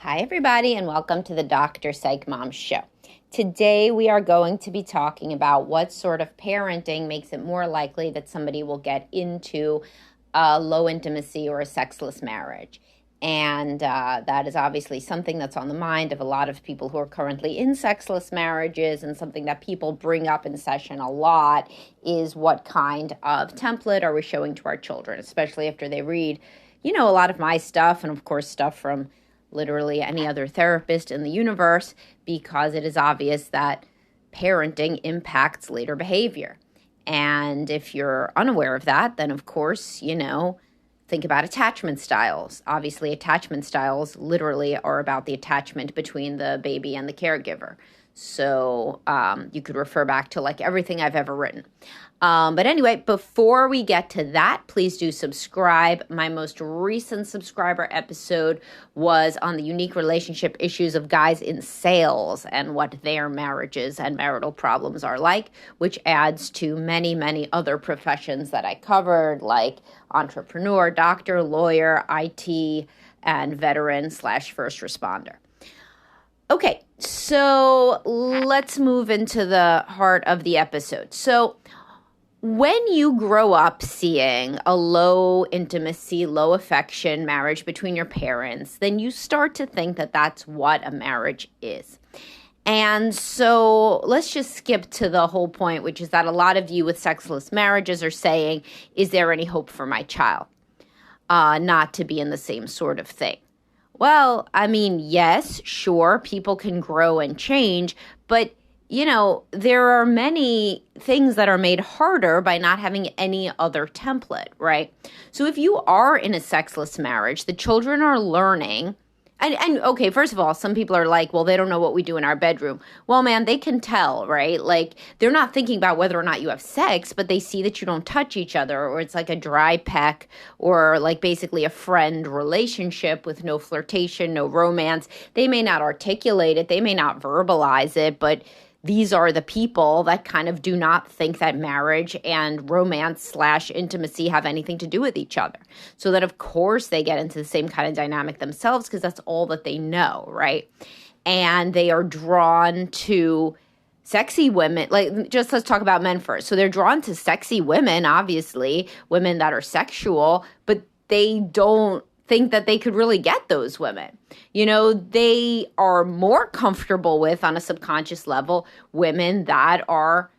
Hi, everybody, and welcome to the Dr. Psych Mom Show. Today, we are going to be talking about what sort of parenting makes it more likely that somebody will get into a low intimacy or a sexless marriage. And that is obviously something that's on the mind of a lot of people who are currently in sexless marriages, and something that people bring up in session a lot is what kind of template are we showing to our children, especially after they read, a lot of my stuff and, of course, stuff from literally any other therapist in the universe, because it is obvious that parenting impacts later behavior. And if you're unaware of that, then of course, think about attachment styles. Obviously, attachment styles literally are about the attachment between the baby and the caregiver. So you could refer back to like everything I've ever written. But anyway, before we get to that, please do subscribe. My most recent subscriber episode was on the unique relationship issues of guys in sales and what their marriages and marital problems are like, which adds to many, many other professions that I covered, like entrepreneur, doctor, lawyer, IT, and veteran/first responder. Okay, so let's move into the heart of the episode. So when you grow up seeing a low intimacy, low affection marriage between your parents, then you start to think that that's what a marriage is. And so let's just skip to the whole point, which is that a lot of you with sexless marriages are saying, is there any hope for my child not to be in the same sort of thing? Well, I mean, yes, sure, people can grow and change, but there are many things that are made harder by not having any other template, right? So if you are in a sexless marriage, the children are learning. And okay, first of all, some people are like, well, they don't know what we do in our bedroom. Well, man, they can tell, right? Like, they're not thinking about whether or not you have sex, but they see that you don't touch each other, or it's like a dry peck, or like basically a friend relationship with no flirtation, no romance. They may not articulate it, they may not verbalize it, but these are the people that kind of do not think that marriage and romance/intimacy have anything to do with each other. So that, of course, they get into the same kind of dynamic themselves because that's all that they know, right? And they are drawn to sexy women. Like, just let's talk about men first. So they're drawn to sexy women, obviously, women that are sexual, but they don't think that they could really get those women. They are more comfortable with, on a subconscious level, women that are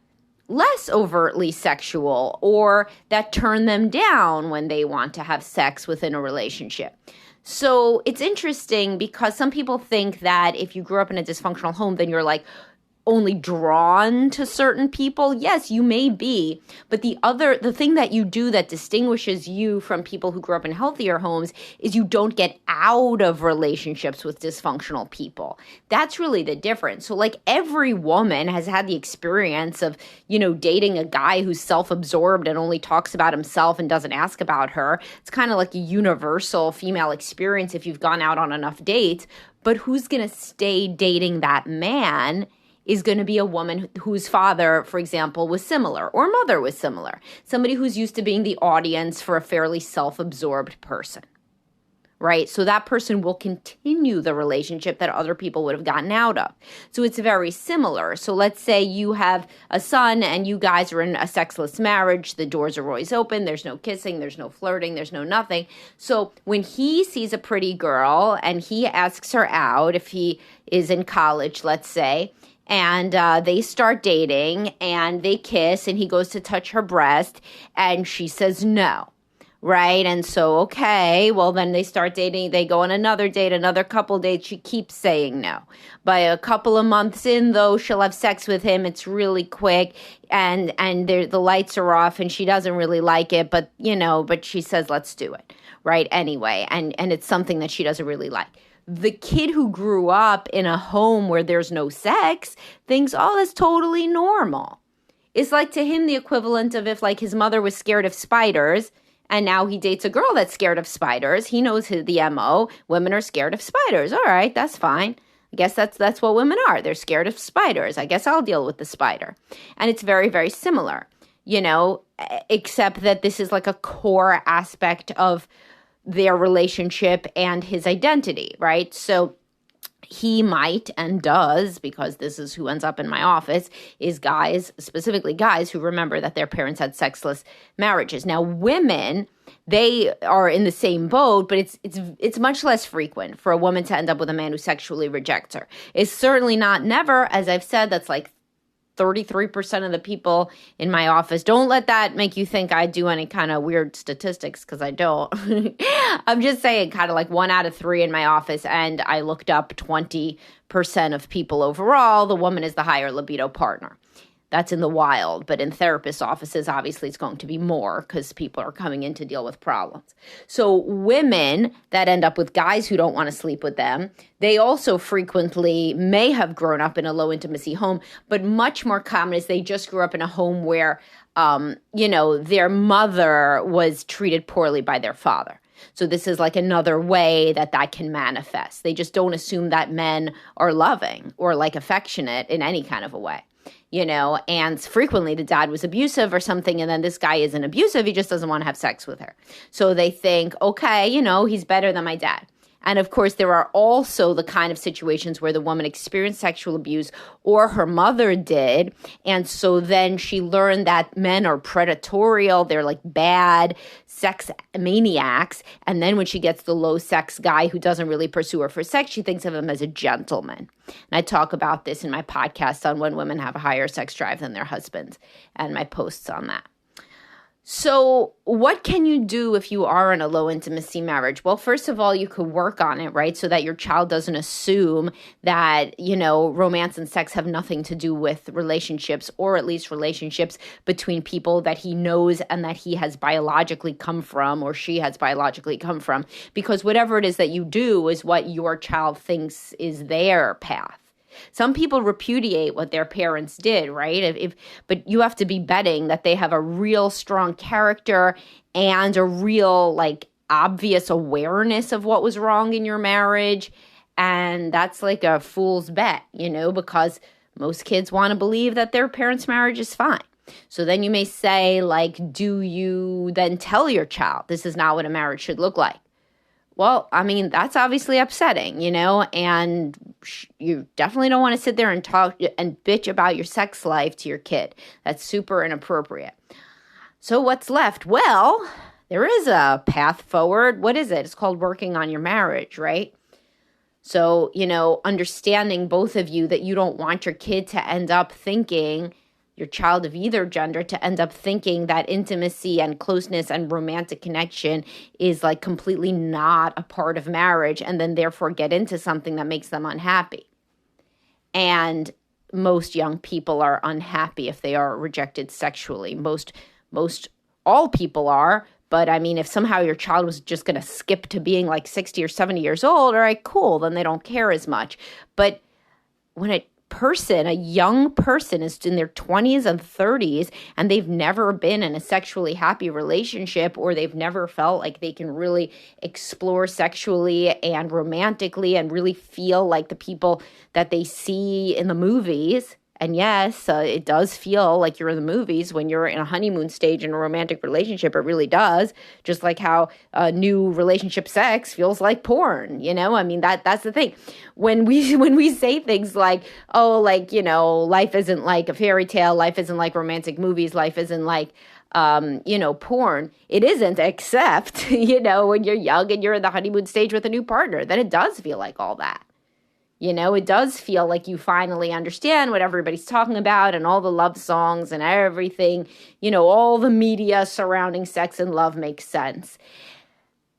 less overtly sexual or that turn them down when they want to have sex within a relationship. So it's interesting because some people think that if you grew up in a dysfunctional home, then you're like only drawn to certain people. Yes, you may be, but the thing that you do that distinguishes you from people who grew up in healthier homes is you don't get out of relationships with dysfunctional people. That's really the difference. So like every woman has had the experience of, dating a guy who's self-absorbed and only talks about himself and doesn't ask about her. It's kind of like a universal female experience if you've gone out on enough dates, but who's going to stay dating that man is going to be a woman whose father, for example, was similar, or mother was similar. Somebody who's used to being the audience for a fairly self-absorbed person, right? So that person will continue the relationship that other people would have gotten out of. So it's very similar. So let's say you have a son and you guys are in a sexless marriage. The doors are always open. There's no kissing. There's no flirting. There's no nothing. So when he sees a pretty girl and he asks her out, if he is in college, let's say, and they start dating and they kiss and he goes to touch her breast and she says no, right? And so, okay, well, then they start dating. They go on another date, another couple dates. She keeps saying no. By a couple of months in, though, she'll have sex with him. It's really quick and the lights are off and she doesn't really like it, but she says, let's do it, right? Anyway, and it's something that she doesn't really like. The kid who grew up in a home where there's no sex thinks, oh, that's totally normal. It's like to him the equivalent of if like his mother was scared of spiders and now he dates a girl that's scared of spiders. He knows the MO. Women are scared of spiders. All right, that's fine. I guess that's what women are. They're scared of spiders. I guess I'll deal with the spider. And it's very, very similar, except that this is like a core aspect of their relationship and his identity, right? So he might and does, because this is who ends up in my office, is guys, specifically guys who remember that their parents had sexless marriages. Now, women, they are in the same boat, but it's much less frequent for a woman to end up with a man who sexually rejects her. It's certainly not never, as I've said, that's like 33% of the people in my office. Don't let that make you think I do any kind of weird statistics, because I don't. I'm just saying kind of like 1 out of 3 in my office, and I looked up 20% of people overall. The woman is the higher libido partner. That's in the wild, but in therapist offices, obviously it's going to be more because people are coming in to deal with problems. So women that end up with guys who don't want to sleep with them, they also frequently may have grown up in a low intimacy home, but much more common is they just grew up in a home where, their mother was treated poorly by their father. So this is like another way that can manifest. They just don't assume that men are loving or like affectionate in any kind of a way. And frequently the dad was abusive or something, and then this guy isn't abusive, he just doesn't want to have sex with her. So they think, okay, he's better than my dad. And of course, there are also the kind of situations where the woman experienced sexual abuse or her mother did. And so then she learned that men are predatorial. They're like bad sex maniacs. And then when she gets the low sex guy who doesn't really pursue her for sex, she thinks of him as a gentleman. And I talk about this in my podcast on when women have a higher sex drive than their husbands and my posts on that. So what can you do if you are in a low intimacy marriage? Well, first of all, you could work on it, right? So that your child doesn't assume that, romance and sex have nothing to do with relationships, or at least relationships between people that he knows and that he has biologically come from, or she has biologically come from, because whatever it is that you do is what your child thinks is their path. Some people repudiate what their parents did, right? But you have to be betting that they have a real strong character and a real, obvious awareness of what was wrong in your marriage. And that's like a fool's bet, because most kids want to believe that their parents' marriage is fine. So then you may say, do you then tell your child this is not what a marriage should look like? Well, I mean, that's obviously upsetting, and you definitely don't want to sit there and talk and bitch about your sex life to your kid. That's super inappropriate. So what's left? Well, there is a path forward. What is it? It's called working on your marriage, right? So, understanding both of you that you don't want your kid to end up thinking, your child of either gender, to end up thinking that intimacy and closeness and romantic connection is completely not a part of marriage, and then therefore get into something that makes them unhappy. And most young people are unhappy if they are rejected sexually. All people are. But I mean, if somehow your child was just going to skip to being 60 or 70 years old, all right, cool, then they don't care as much. But when a young person is in their 20s and 30s and they've never been in a sexually happy relationship, or they've never felt like they can really explore sexually and romantically and really feel like the people that they see in the movies. And yes, it does feel like you're in the movies when you're in a honeymoon stage in a romantic relationship. It really does. Just like how new relationship sex feels like porn. I mean, that's the thing. When we say things like, life isn't like a fairy tale, life isn't like romantic movies, life isn't like porn. It isn't, except, when you're young and you're in the honeymoon stage with a new partner, then it does feel like all that. It does feel like you finally understand what everybody's talking about, and all the love songs and everything, all the media surrounding sex and love makes sense.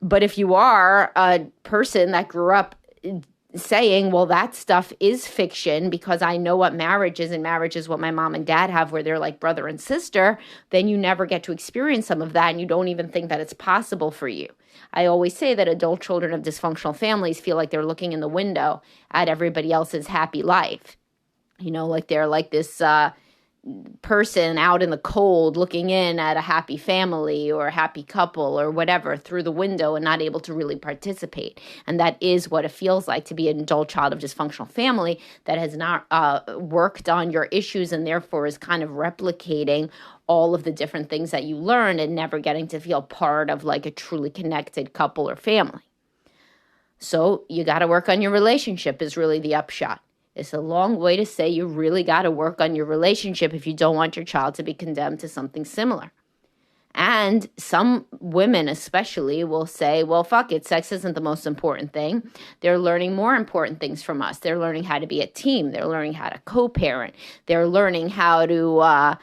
But if you are a person that grew up saying, well, that stuff is fiction because I know what marriage is, and marriage is what my mom and dad have, where they're like brother and sister, then you never get to experience some of that, and you don't even think that it's possible for you. I always say that adult children of dysfunctional families feel like they're looking in the window at everybody else's happy life. They're like this person out in the cold looking in at a happy family or a happy couple or whatever through the window and not able to really participate. And that is what it feels like to be an adult child of dysfunctional family that has not worked on your issues, and therefore is kind of replicating all of the different things that you learned and never getting to feel part of a truly connected couple or family. So you got to work on your relationship is really the upshot. It's a long way to say you really got to work on your relationship if you don't want your child to be condemned to something similar. And some women especially will say, well, fuck it, sex isn't the most important thing. They're learning more important things from us. They're learning how to be a team. They're learning how to co-parent. They're learning how to,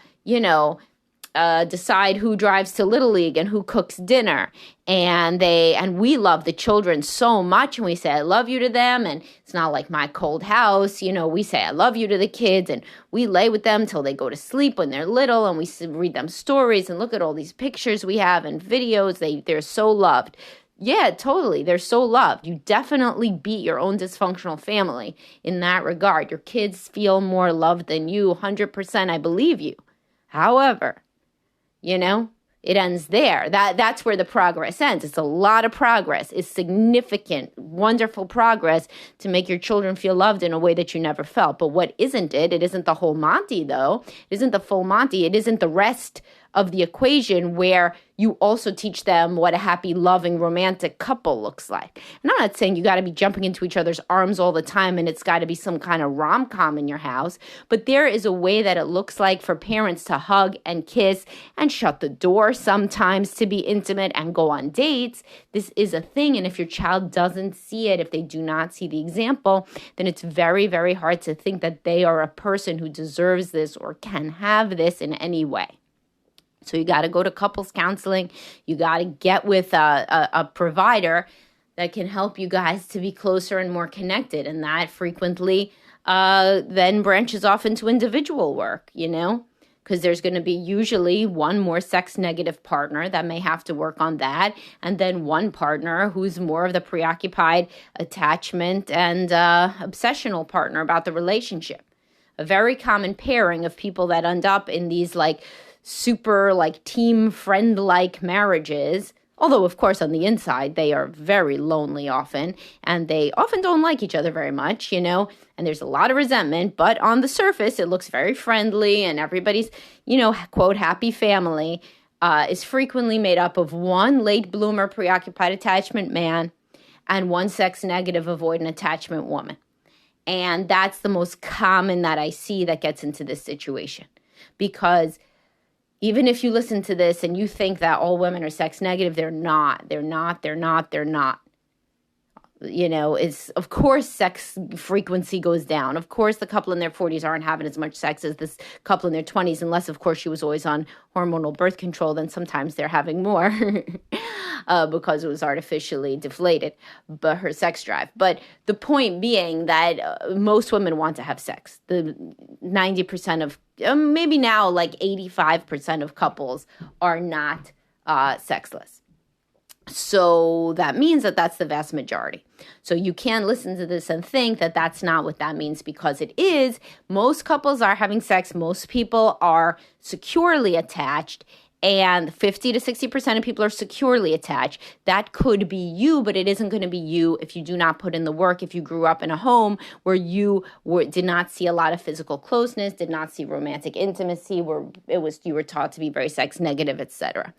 decide who drives to Little League and who cooks dinner. And we love the children so much, and we say, I love you to them. And it's not like My Cold House. We say, I love you to the kids, and we lay with them till they go to sleep when they're little, and we read them stories and look at all these pictures we have and videos. They're so loved. Yeah, totally. They're so loved. You definitely beat your own dysfunctional family in that regard. Your kids feel more loved than you, 100%. I believe you. However, it ends there. That's where the progress ends. It's a lot of progress. It's significant, wonderful progress to make your children feel loved in a way that you never felt. But what isn't it? It isn't the whole Monty, though. It isn't the full Monty. It isn't the rest of the equation where you also teach them what a happy, loving, romantic couple looks like. And I'm not saying you got to be jumping into each other's arms all the time and it's got to be some kind of rom-com in your house, but there is a way that it looks like for parents to hug and kiss and shut the door sometimes to be intimate and go on dates. This is a thing, and if your child doesn't see it, if they do not see the example, then it's very, very hard to think that they are a person who deserves this or can have this in any way. So you got to go to couples counseling. You got to get with a provider that can help you guys to be closer and more connected. And that frequently then branches off into individual work, because there's going to be usually one more sex negative partner that may have to work on that. And then one partner who's more of the preoccupied attachment and obsessional partner about the relationship. A very common pairing of people that end up in these super team friend-like marriages, although of course on the inside they are very lonely often, and they often don't like each other very much, and there's a lot of resentment, but on the surface it looks very friendly, and everybody's, quote, happy family is frequently made up of one late bloomer preoccupied attachment man and one sex negative avoidant attachment woman. And that's the most common that I see that gets into this situation, because even if you listen to this and you think that all women are sex negative, they're not. It's, of course, sex frequency goes down. Of course, the couple in their 40s aren't having as much sex as this couple in their 20s, unless, of course, she was always on hormonal birth control. Then sometimes they're having more because it was artificially deflated, but her sex drive. But the point being that most women want to have sex. The 90% of, maybe now 85% of couples are not sexless. So that means that that's the vast majority. So you can listen to this and think that that's not what that means, because it is. Most couples are having sex. Most people are securely attached, and 50 to 60% of people are securely attached. That could be you, but it isn't going to be you if you do not put in the work, if you grew up in a home where you did not see a lot of physical closeness, did not see romantic intimacy, where you were taught to be very sex negative, etc.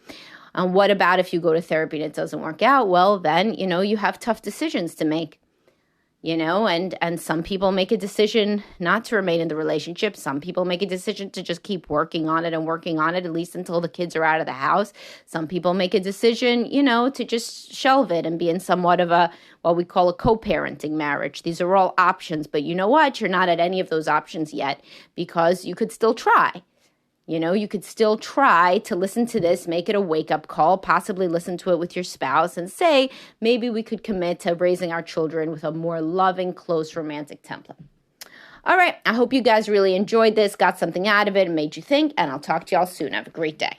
And what about if you go to therapy and it doesn't work out? Well, then, you have tough decisions to make, and some people make a decision not to remain in the relationship. Some people make a decision to just keep working on it, at least until the kids are out of the house. Some people make a decision, to just shelve it and be in somewhat of what we call a co-parenting marriage. These are all options, but you know what? You're not at any of those options yet, because you could still try. You could still try to listen to this, make it a wake-up call, possibly listen to it with your spouse and say, maybe we could commit to raising our children with a more loving, close, romantic template. All right, I hope you guys really enjoyed this, got something out of it, and made you think, and I'll talk to y'all soon. Have a great day.